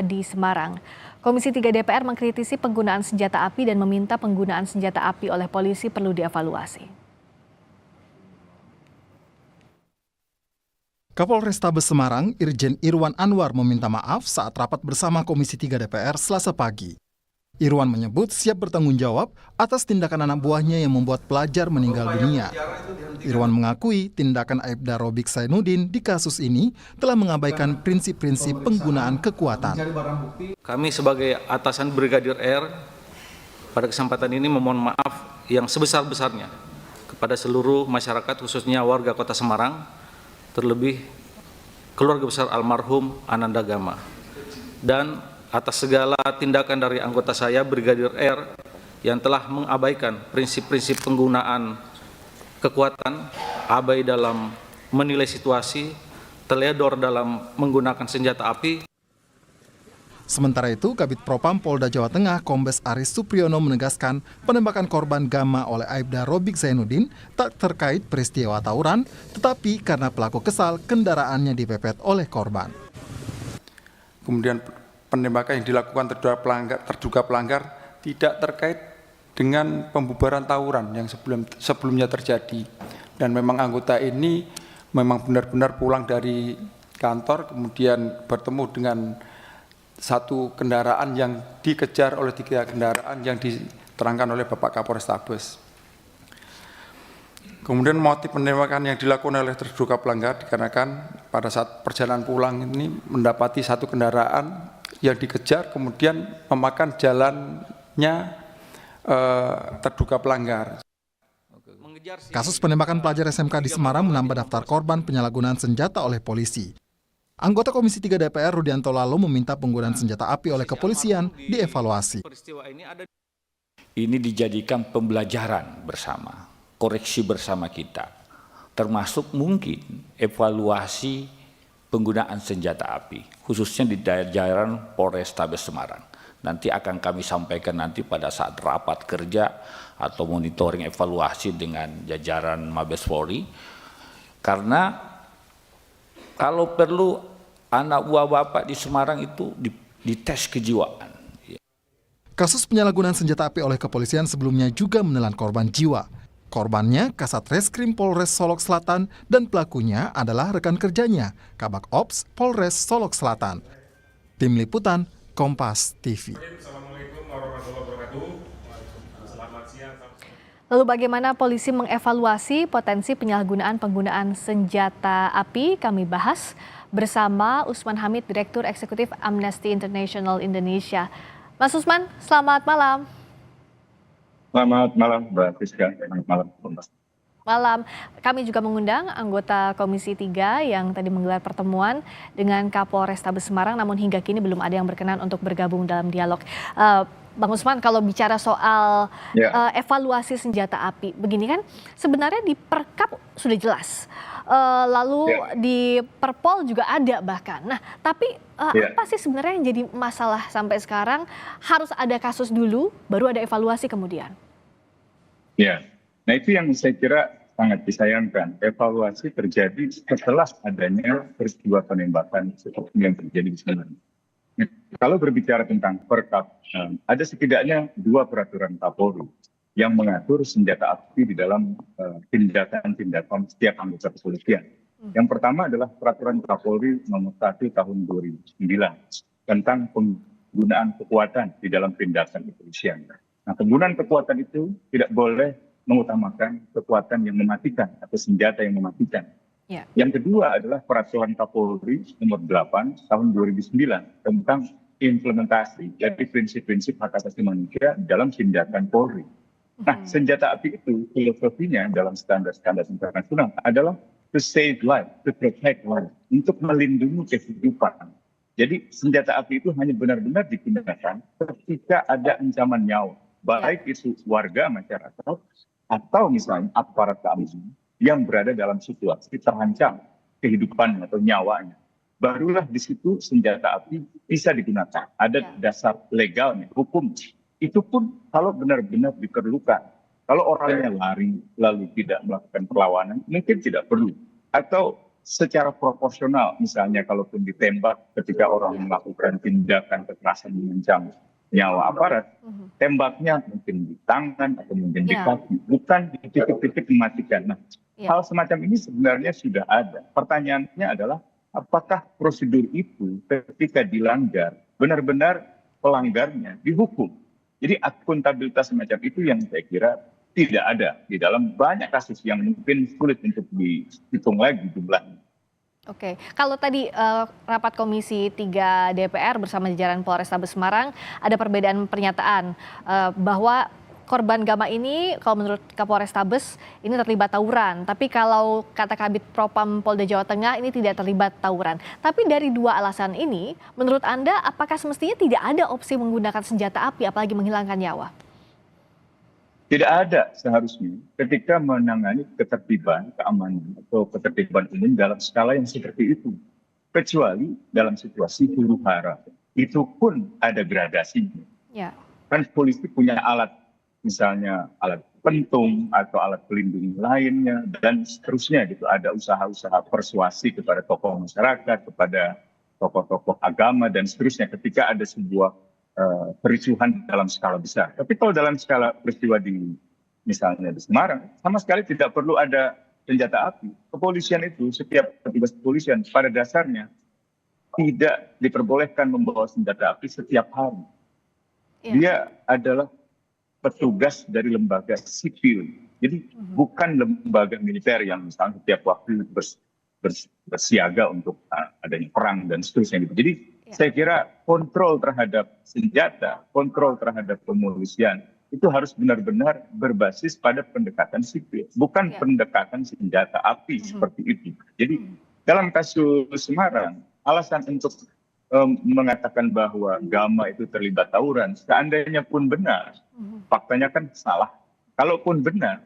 di Semarang. Komisi 3 DPR mengkritisi penggunaan senjata api dan meminta penggunaan senjata api oleh polisi perlu dievaluasi. Kapolrestabes Semarang, Irjen Irwan Anwar meminta maaf saat rapat bersama Komisi 3 DPR Selasa pagi. Irwan menyebut siap bertanggung jawab atas tindakan anak buahnya yang membuat pelajar meninggal dunia. Irwan mengakui tindakan Aibda Robik Zainuddin di kasus ini telah mengabaikan prinsip-prinsip penggunaan kekuatan. Kami sebagai atasan Brigadir R pada kesempatan ini memohon maaf yang sebesar-besarnya kepada seluruh masyarakat khususnya warga Kota Semarang, terlebih keluarga besar almarhum Ananda Gama, dan atas segala tindakan dari anggota saya Brigadir R yang telah mengabaikan prinsip-prinsip penggunaan kekuatan, abai dalam menilai situasi, teledor dalam menggunakan senjata api. Sementara itu, Kabid Propam Polda Jawa Tengah Kombes Aris Supriyono menegaskan penembakan korban Gama oleh Aibda Robik Zainuddin tak terkait peristiwa tawuran, tetapi karena pelaku kesal kendaraannya dipepet oleh korban. Kemudian penembakan yang dilakukan terduga pelanggar tidak terkait dengan pembubaran tawuran yang sebelumnya terjadi. Dan memang anggota ini memang benar-benar pulang dari kantor, kemudian bertemu dengan satu kendaraan yang dikejar oleh 3 kendaraan yang diterangkan oleh Bapak Kapolrestabes. Kemudian motif penembakan yang dilakukan oleh terduga pelanggar dikarenakan pada saat perjalanan pulang ini mendapati satu kendaraan yang dikejar kemudian memakan jalannya terduga pelanggar. Kasus penembakan pelajar SMK di Semarang menambah daftar korban penyalahgunaan senjata oleh polisi. Anggota Komisi 3 DPR Rudianto lalu meminta penggunaan senjata api oleh kepolisian dievaluasi. Ini dijadikan pembelajaran bersama, koreksi bersama kita, termasuk mungkin evaluasi penggunaan senjata api, khususnya di jajaran Polrestabes Semarang. Nanti akan kami sampaikan nanti pada saat rapat kerja atau monitoring evaluasi dengan jajaran Mabes Polri, karena kalau perlu anak buah Bapak di Semarang itu dites kejiwaan. Kasus penyalahgunaan senjata api oleh kepolisian sebelumnya juga menelan korban jiwa. Korbannya Kasat Reskrim Polres Solok Selatan dan pelakunya adalah rekan kerjanya, Kabak Ops Polres Solok Selatan. Tim Liputan, Kompas TV. Lalu bagaimana polisi mengevaluasi potensi penyalahgunaan penggunaan senjata api? Kami bahas bersama Usman Hamid, Direktur Eksekutif Amnesty International Indonesia. Mas Usman, selamat malam. Selamat malam, Mbak Fiska. Selamat malam. Malam, kami juga mengundang anggota Komisi 3 yang tadi menggelar pertemuan dengan Kapolrestabes Semarang, namun hingga kini belum ada yang berkenan untuk bergabung dalam dialog. Bang Usman, kalau bicara soal evaluasi senjata api, begini kan sebenarnya di Perkap sudah jelas, lalu di Perpol juga ada bahkan. Nah, tapi apa sih sebenarnya yang jadi masalah sampai sekarang harus ada kasus dulu, baru ada evaluasi kemudian? Ya, nah itu yang saya kira sangat disayangkan. Evaluasi terjadi setelah adanya peristiwa penembakan seperti yang terjadi di sana. Kalau berbicara tentang Perkap, ada setidaknya 2 peraturan Kapolri yang mengatur senjata api di dalam tindakan-tindakan setiap anggota kepolisian. Yang pertama adalah peraturan Kapolri nomor 1 tahun 2009 tentang penggunaan kekuatan di dalam tindakan kepolisian. Nah, penggunaan kekuatan itu tidak boleh mengutamakan kekuatan yang mematikan atau senjata yang mematikan. Yang kedua adalah peraturan Kapolri nomor 8 tahun 2009 tentang implementasi dari prinsip-prinsip hak asasi manusia dalam tindakan Polri. Nah, senjata api itu filosofinya dalam standar-standar internasional adalah to save life, to protect life, untuk melindungi kehidupan. Jadi senjata api itu hanya benar-benar digunakan ketika ada ancaman nyawa, baik itu warga masyarakat atau misalnya aparat keamanan yang berada dalam situasi terancam kehidupan atau nyawanya. Barulah di situ senjata api bisa digunakan. Ada dasar legalnya, hukum. Itu pun kalau benar-benar diperlukan. Kalau orangnya lari lalu tidak melakukan perlawanan, mungkin tidak perlu. Atau secara proporsional, misalnya kalaupun ditembak ketika orang melakukan tindakan kekerasan mengancam nyawa aparat, tembaknya mungkin di tangan atau mungkin di kaki, bukan di titik-titik mematikan. Nah, hal semacam ini sebenarnya sudah ada. Pertanyaannya adalah apakah prosedur itu ketika dilanggar benar-benar pelanggarnya dihukum. Jadi akuntabilitas semacam itu yang saya kira tidak ada di dalam banyak kasus yang mungkin sulit untuk dihitung lagi jumlahnya. Oke, kalau tadi rapat Komisi 3 DPR bersama jajaran Polrestabes Semarang ada perbedaan pernyataan bahwa korban Gama ini kalau menurut Kapolrestabes ini terlibat tawuran, tapi kalau kata Kabid Propam Polda Jawa Tengah ini tidak terlibat tawuran. Tapi dari dua alasan ini, menurut Anda apakah semestinya tidak ada opsi menggunakan senjata api apalagi menghilangkan nyawa? Tidak ada seharusnya ketika menangani ketertiban, keamanan atau ketertiban umum dalam skala yang seperti itu. Kecuali dalam situasi huru-hara. Itu pun ada gradasinya. Ya. Kan polisi punya alat, misalnya alat pentung atau alat pelindung lainnya dan seterusnya gitu. Ada usaha-usaha persuasi kepada tokoh masyarakat, kepada tokoh-tokoh agama dan seterusnya ketika ada sebuah kericuhan dalam skala besar. Tapi kalau dalam skala peristiwa misalnya di Semarang, sama sekali tidak perlu ada senjata api. Kepolisian itu, setiap petugas kepolisian pada dasarnya tidak diperbolehkan membawa senjata api setiap hari. Dia adalah petugas dari lembaga sipil. Jadi bukan lembaga militer yang misalnya setiap waktu bersiaga untuk adanya perang dan seterusnya gitu. Jadi saya kira kontrol terhadap senjata, kontrol terhadap kepolisian itu harus benar-benar berbasis pada pendekatan sipil, bukan pendekatan senjata api seperti itu. Jadi dalam kasus Semarang, alasan untuk mengatakan bahwa Gama itu terlibat tawuran, seandainya pun benar, faktanya kan salah. Kalaupun benar,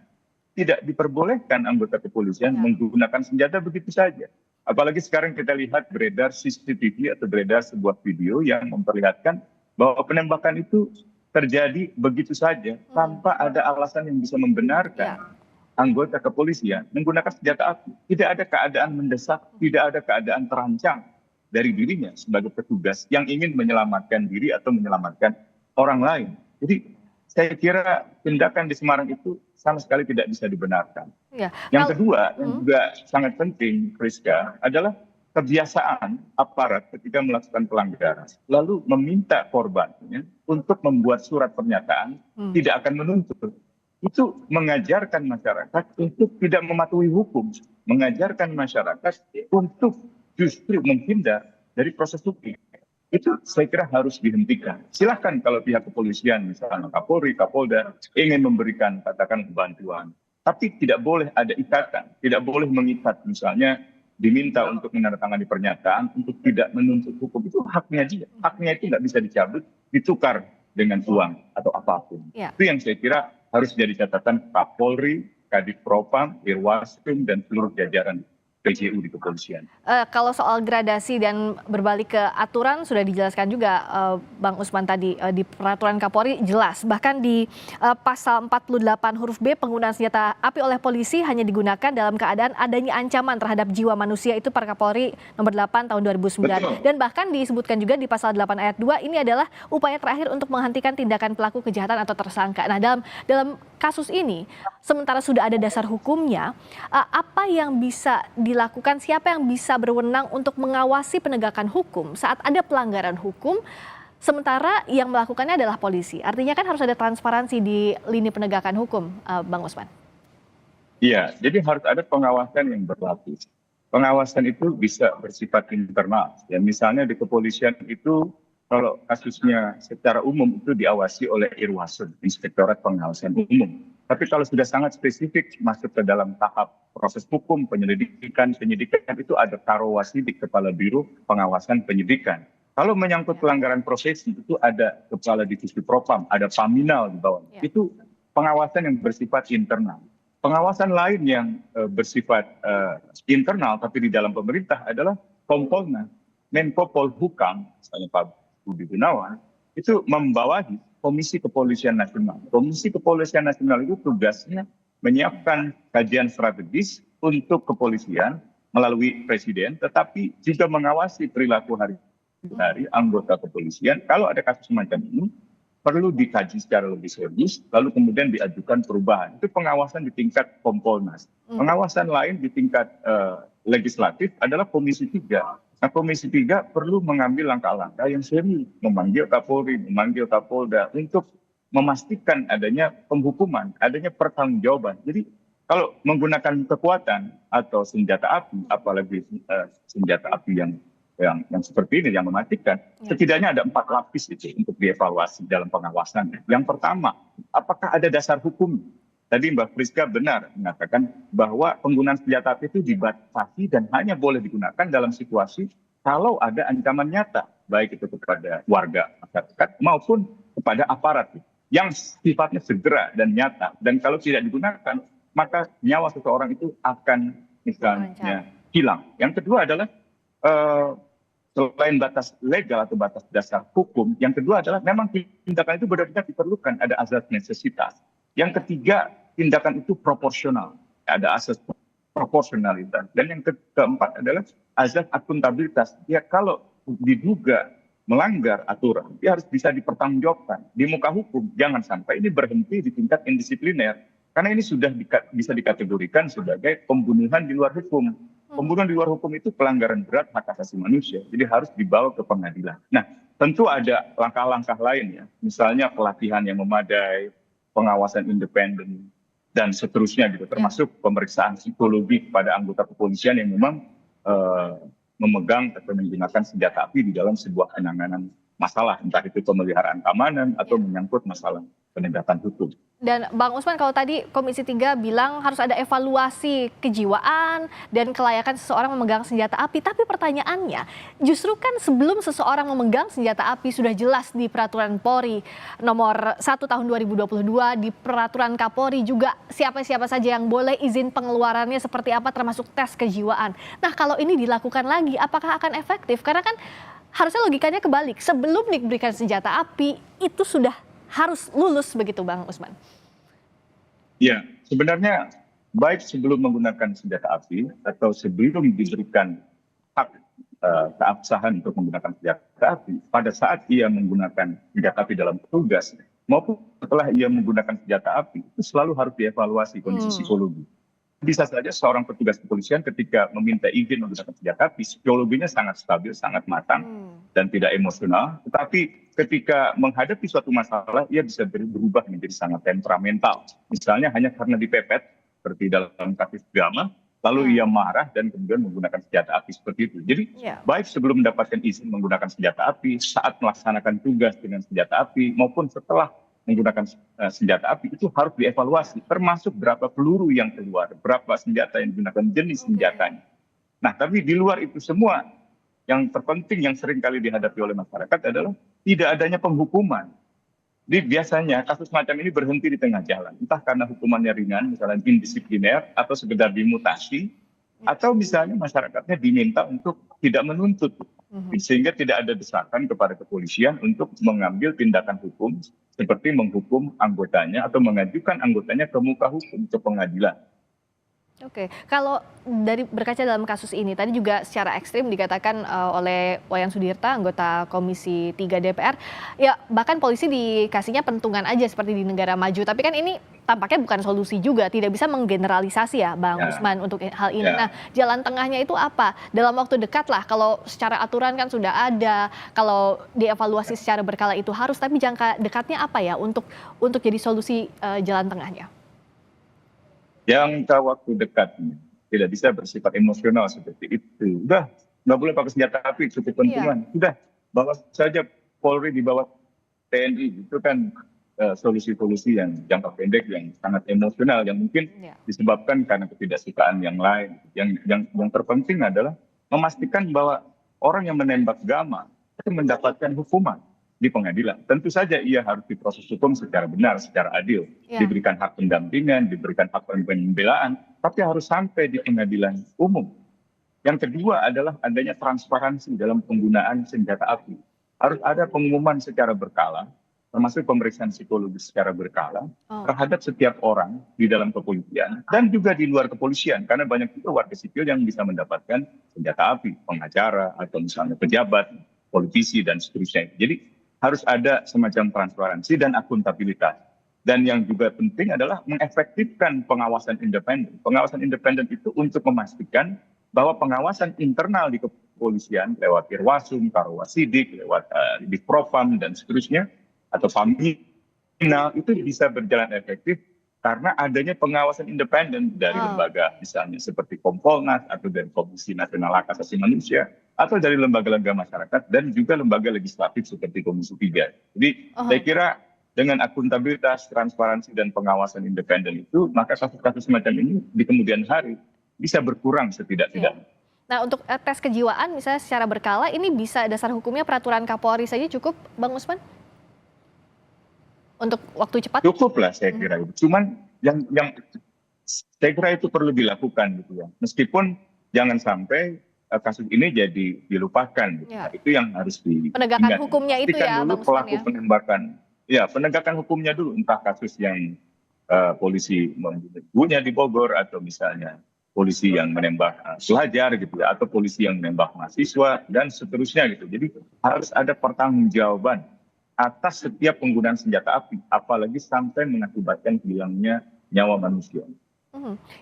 tidak diperbolehkan anggota kepolisian menggunakan senjata begitu saja. Apalagi sekarang kita lihat beredar CCTV atau beredar sebuah video yang memperlihatkan bahwa penembakan itu terjadi begitu saja tanpa ada alasan yang bisa membenarkan anggota kepolisian menggunakan senjata api. Tidak ada keadaan mendesak, tidak ada keadaan terancam dari dirinya sebagai petugas yang ingin menyelamatkan diri atau menyelamatkan orang lain. Jadi saya kira tindakan di Semarang itu sama sekali tidak bisa dibenarkan. Yang kedua, yang juga sangat penting, Priska, adalah kebiasaan aparat ketika melakukan pelanggaran, lalu meminta korbannya untuk membuat surat pernyataan, tidak akan menuntut. Itu mengajarkan masyarakat untuk tidak mematuhi hukum, mengajarkan masyarakat untuk justru menghindar dari proses hukum. Itu saya kira harus dihentikan. Silahkan kalau pihak kepolisian, misalnya Kapolri, Kapolda, ingin memberikan katakan bantuan. Tapi tidak boleh ada ikatan, tidak boleh mengikat. Misalnya diminta untuk menandatangani pernyataan untuk tidak menuntut hukum. Itu haknya dia. Haknya itu nggak bisa dicabut, ditukar dengan uang atau apapun. Itu yang saya kira harus jadi catatan Kapolri, Kadif Propam, Irwasum, dan seluruh jajaran PJU di kepolisian. Kalau soal gradasi dan berbalik ke aturan sudah dijelaskan juga Bang Usman tadi di peraturan Kapolri jelas. Bahkan di pasal 48 huruf B penggunaan senjata api oleh polisi hanya digunakan dalam keadaan adanya ancaman terhadap jiwa manusia, itu per Kapolri nomor 8 tahun 2009. Betul. Dan bahkan disebutkan juga di pasal 8 ayat 2 ini adalah upaya terakhir untuk menghentikan tindakan pelaku kejahatan atau tersangka. Nah, dalam kasus ini sementara sudah ada dasar hukumnya, apa yang bisa dilakukan, siapa yang bisa berwenang untuk mengawasi penegakan hukum saat ada pelanggaran hukum, sementara yang melakukannya adalah polisi. Artinya kan harus ada transparansi di lini penegakan hukum, Bang Usman. Iya, jadi harus ada pengawasan yang berlapis. Pengawasan itu bisa bersifat internal. Ya, misalnya di kepolisian itu kalau kasusnya secara umum itu diawasi oleh Irwasum, Inspektorat Pengawasan Umum. Tapi kalau sudah sangat spesifik masuk ke dalam tahap proses hukum, penyidikan itu ada Karowasidik, Kepala Biro Pengawasan Penyidikan. Kalau menyangkut pelanggaran profesi itu ada Kepala Divisi Propam, ada Paminal di bawah. Itu pengawasan yang bersifat internal. Pengawasan lain yang bersifat internal tapi di dalam pemerintah adalah Kompolnas, Menko Polhukam, misalnya Pak Budi Gunawan, itu membawahi Komisi Kepolisian Nasional. Komisi Kepolisian Nasional itu tugasnya menyiapkan kajian strategis untuk kepolisian melalui presiden, tetapi juga mengawasi perilaku hari-hari anggota kepolisian. Kalau ada kasus semacam ini, perlu dikaji secara lebih serius, lalu kemudian diajukan perubahan. Itu pengawasan di tingkat Kompolnas. Pengawasan lain di tingkat legislatif adalah Komisi 3. Nah, Komisi 3 perlu mengambil langkah-langkah yang serius, memanggil Kapolri, memanggil Kapolda untuk memastikan adanya penghukuman, adanya pertanggungjawaban. Jadi kalau menggunakan kekuatan atau senjata api, apalagi senjata api yang seperti ini yang mematikan, setidaknya ada 4 lapis itu untuk dievaluasi dalam pengawasan. Yang pertama, apakah ada dasar hukum? Tadi Mbak Friska benar mengatakan bahwa penggunaan senjata api itu dibatasi dan hanya boleh digunakan dalam situasi kalau ada ancaman nyata, baik itu kepada warga masyarakat maupun kepada aparat yang sifatnya segera dan nyata. Dan kalau tidak digunakan, maka nyawa seseorang itu akan misalnya hilang. Yang kedua adalah selain batas legal atau batas dasar hukum, yang kedua adalah memang tindakan itu benar-benar diperlukan, ada azas necesitas. Yang ketiga, tindakan itu proporsional, ada asas proporsionalitas. Dan yang keempat adalah azas akuntabilitas. Ya kalau diduga melanggar aturan, dia harus bisa dipertanggungjawabkan di muka hukum. Jangan sampai ini berhenti di tingkat indisipliner, karena ini sudah bisa dikategorikan sebagai pembunuhan di luar hukum. Pembunuhan di luar hukum itu pelanggaran berat hak asasi manusia, jadi harus dibawa ke pengadilan. Nah, tentu ada langkah-langkah lain ya, misalnya pelatihan yang memadai, pengawasan independen, dan seterusnya gitu, termasuk pemeriksaan psikologi kepada anggota kepolisian yang memang memegang atau menggunakan senjata api di dalam sebuah penanganan masalah, entah itu pemeliharaan keamanan atau menyangkut masalah penegakan hukum. Dan Bang Usman, kalau tadi Komisi 3 bilang harus ada evaluasi kejiwaan dan kelayakan seseorang memegang senjata api. Tapi pertanyaannya, justru kan sebelum seseorang memegang senjata api sudah jelas di Peraturan Polri nomor 1 tahun 2022, di Peraturan Kapolri juga siapa-siapa saja yang boleh, izin pengeluarannya seperti apa, termasuk tes kejiwaan. Nah, kalau ini dilakukan lagi, apakah akan efektif? Karena kan harusnya logikanya kebalik. Sebelum diberikan senjata api, itu sudah harus lulus begitu Bang Usman? Ya, sebenarnya baik sebelum menggunakan senjata api atau sebelum diberikan hak keabsahan untuk menggunakan senjata api, pada saat ia menggunakan senjata api dalam tugas maupun setelah ia menggunakan senjata api, itu selalu harus dievaluasi kondisi psikologi. Bisa saja seorang petugas kepolisian ketika meminta izin menggunakan senjata api, psikologinya sangat stabil, sangat matang, dan tidak emosional. Tetapi ketika menghadapi suatu masalah, ia bisa berubah menjadi sangat temperamental. Misalnya hanya karena dipepet, seperti dalam kasus Gama, lalu ia marah dan kemudian menggunakan senjata api seperti itu. Jadi baik sebelum mendapatkan izin menggunakan senjata api, saat melaksanakan tugas dengan senjata api, maupun setelah menggunakan senjata api, itu harus dievaluasi, termasuk berapa peluru yang keluar, berapa senjata yang digunakan, jenis senjatanya. Nah, tapi di luar itu semua, yang terpenting yang sering kali dihadapi oleh masyarakat adalah tidak adanya penghukuman. Jadi biasanya kasus macam ini berhenti di tengah jalan, entah karena hukumannya ringan, misalnya indisipliner, atau sekedar dimutasi, atau misalnya masyarakatnya diminta untuk tidak menuntut, sehingga tidak ada desakan kepada kepolisian untuk mengambil tindakan hukum seperti menghukum anggotanya atau mengajukan anggotanya ke muka hukum, ke pengadilan. Oke, kalau dari berkaca dalam kasus ini, tadi juga secara ekstrim dikatakan oleh Wayan Sudirta, anggota Komisi 3 DPR, ya bahkan polisi dikasihnya pentungan aja seperti di negara maju. Tapi kan ini tampaknya bukan solusi juga, tidak bisa menggeneralisasi ya Bang Usman untuk hal ini. Nah, jalan tengahnya itu apa? Dalam waktu dekat lah, kalau secara aturan kan sudah ada, kalau dievaluasi secara berkala itu harus, tapi jangka dekatnya apa ya untuk jadi solusi jalan tengahnya? Jangka waktu dekatnya tidak bisa bersifat emosional seperti itu. Udah, nggak boleh pakai senjata api, cukup pentungan. Sudah, bawa saja Polri di bawah TNI. Itu kan solusi-solusi yang jangka pendek, yang sangat emosional, yang mungkin disebabkan karena ketidaksukaan yang lain. Yang terpenting adalah memastikan bahwa orang yang menembak Gama itu mendapatkan hukuman di pengadilan. Tentu saja ia harus diproses hukum secara benar, secara adil. Diberikan hak pendampingan, diberikan hak pembelaan, tapi harus sampai di pengadilan umum. Yang kedua adalah adanya transparansi dalam penggunaan senjata api. Harus ada pengumuman secara berkala termasuk pemeriksaan psikologis secara berkala Oh. terhadap setiap orang di dalam kepolisian dan juga di luar kepolisian, karena banyak juga warga sipil yang bisa mendapatkan senjata api, pengacara atau misalnya pejabat, politisi dan seterusnya. Jadi harus ada semacam transparansi dan akuntabilitas. Dan yang juga penting adalah mengefektifkan pengawasan independen. Pengawasan independen itu untuk memastikan bahwa pengawasan internal di kepolisian lewat Irwasum, Karwasidik, lewat Divpropam dan seterusnya atau Paminal itu bisa berjalan efektif karena adanya pengawasan independen dari lembaga misalnya seperti Kompolnas atau dari Komisi Nasional Hak Asasi Manusia atau dari lembaga-lembaga masyarakat dan juga lembaga legislatif seperti Komisi 3. Jadi saya kira dengan akuntabilitas, transparansi dan pengawasan independen itu maka kasus-kasus semacam ini di kemudian hari bisa berkurang setidak-tidaknya. Nah, untuk tes kejiwaan misalnya secara berkala ini bisa dasar hukumnya peraturan Kapolri saja cukup, Bang Usman? Untuk waktu cepat? Cukup lah saya kira itu. Cuman yang saya kira itu perlu dilakukan gitu ya. Meskipun jangan sampai kasus ini jadi dilupakan. Gitu. Ya. Nah, itu yang harus penegakan hukumnya itu ya, dulu Bang Usman pelaku ya. penembakan. Ya, penegakan hukumnya dulu. Entah kasus yang polisi membunuhnya di Bogor atau misalnya polisi yang menembak pelajar gitu ya, atau polisi yang menembak mahasiswa dan seterusnya gitu. Jadi harus ada pertanggungjawaban atas setiap penggunaan senjata api, apalagi sampai mengakibatkan hilangnya nyawa manusia.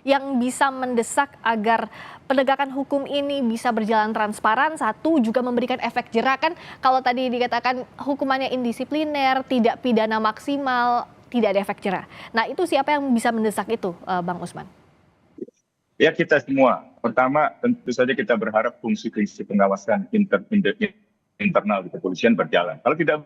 Yang bisa mendesak agar penegakan hukum ini bisa berjalan transparan, satu juga memberikan efek jerak kan, kalau tadi dikatakan hukumannya indisipliner, tidak pidana maksimal, tidak ada efek jerak. Nah itu siapa yang bisa mendesak itu, Bang Usman? Ya kita semua. Pertama tentu saja kita berharap fungsi-fungsi pengawasan internal di kepolisian berjalan. Kalau tidak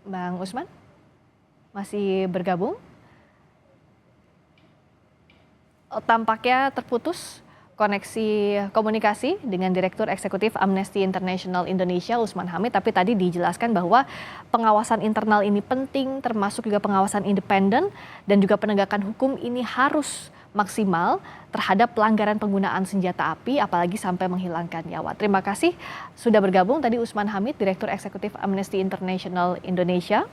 Bang Usman masih bergabung? Tampaknya terputus koneksi komunikasi dengan Direktur Eksekutif Amnesty International Indonesia Usman Hamid, tapi tadi dijelaskan bahwa pengawasan internal ini penting, termasuk juga pengawasan independen dan juga penegakan hukum ini harus maksimal terhadap pelanggaran penggunaan senjata api, apalagi sampai menghilangkan nyawa. Terima kasih sudah bergabung tadi Usman Hamid, Direktur Eksekutif Amnesty International Indonesia.